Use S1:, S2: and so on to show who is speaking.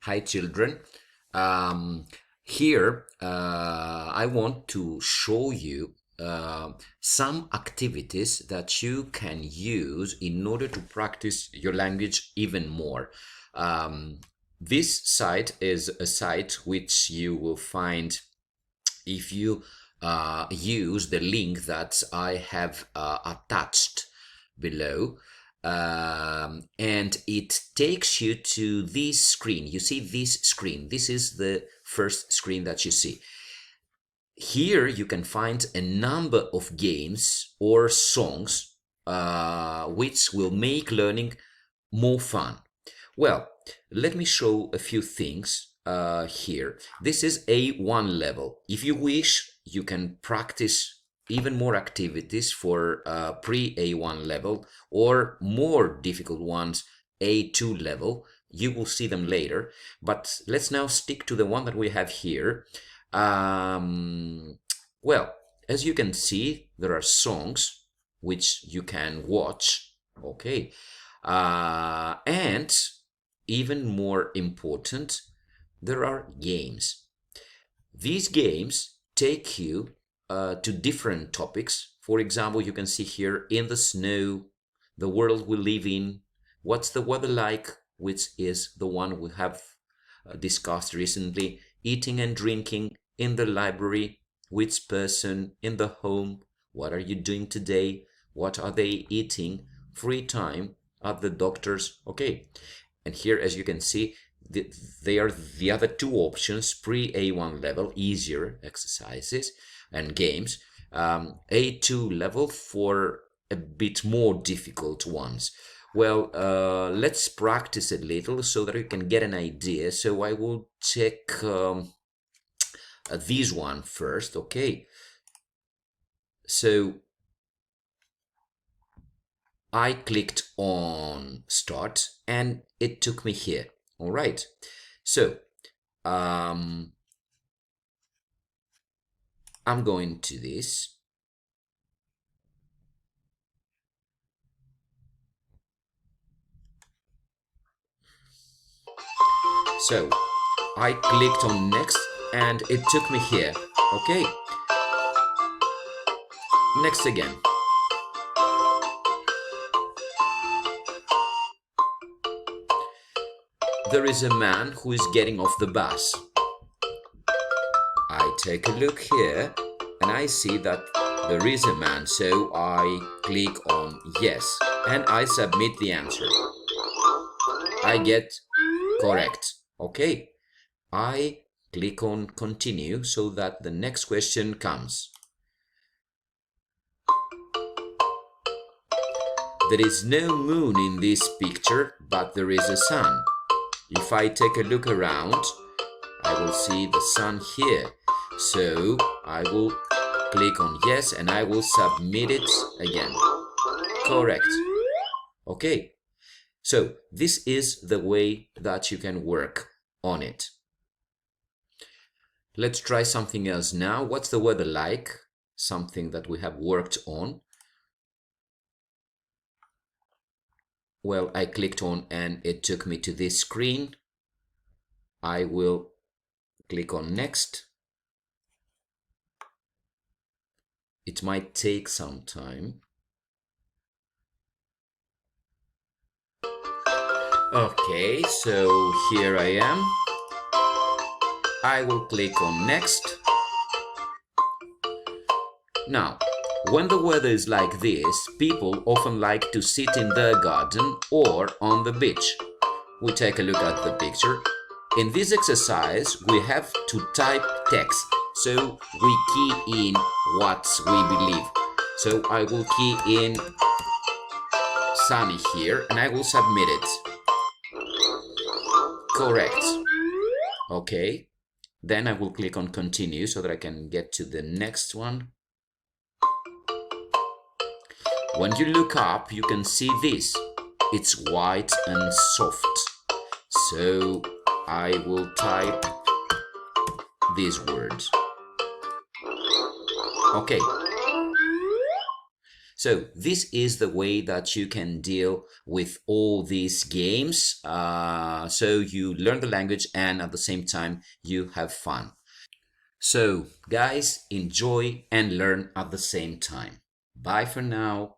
S1: Hi, children. Um, Here, I want to show you some activities that you can use in order to practice your language even more. Um, this site is a site which you will find if you use the link that I have attached below, and it takes you to this screen. You see this screen. This is the first screen that you see. Here you can find a number of games or songs which will make learning more fun. Well, let me show a few things here. This is A1 level. If you wish, you can practice even more activities for pre-A1 level or more difficult ones, A2 level. You will see them later, but let's now stick to the one that we have here. Well, as you can see, there are songs which you can watch, okay? And even more important, there are games. These games take you to different topics. For example, you can see here in the snow, the world we live in, what's the weather like, which is the one we have discussed recently, eating and drinking in the library, which person in the home, what are you doing today, what are they eating, free time at the doctor's, okay. And here, as you can see, they are the other two options, pre-A1 level, easier exercises and games, A2 level for a bit more difficult ones. Well, let's practice a little so that you can get an idea. So I will check this one first, okay? So I clicked on start and it took me here. All right. So I'm going to this. So I clicked on next and it took me here. Okay. Next again. There is a man who is getting off the bus. I take a look here and I see that there is a man, so I click on yes and I submit the answer. I get correct. Okay. I click on continue so that the next question comes. There is no moon in this picture, but there is a sun. If I take a look around, I will see the sun here. So I will click on yes and I will submit it again. Correct. Okay. So this is the way that you can work on it. Let's try something else now. What's the weather like? Something that we have worked on. Well, I clicked on and it took me to this screen. I will click on next. It might take some time. Okay, so here I am. I will click on next. Now, when the weather is like this, people often like to sit in their garden or on the beach. We take a look at the picture. In this exercise, we have to type text, so we key in what we believe. So I will key in sunny here and I will submit it. Correct. Okay. Then I will click on continue so that I can get to the next one. When you look up, you can see this. It's white and soft. So I will type these words. Okay. So this is the way that you can deal with all these games. So you learn the language and at the same time you have fun. So guys, enjoy and learn at the same time. Bye for now.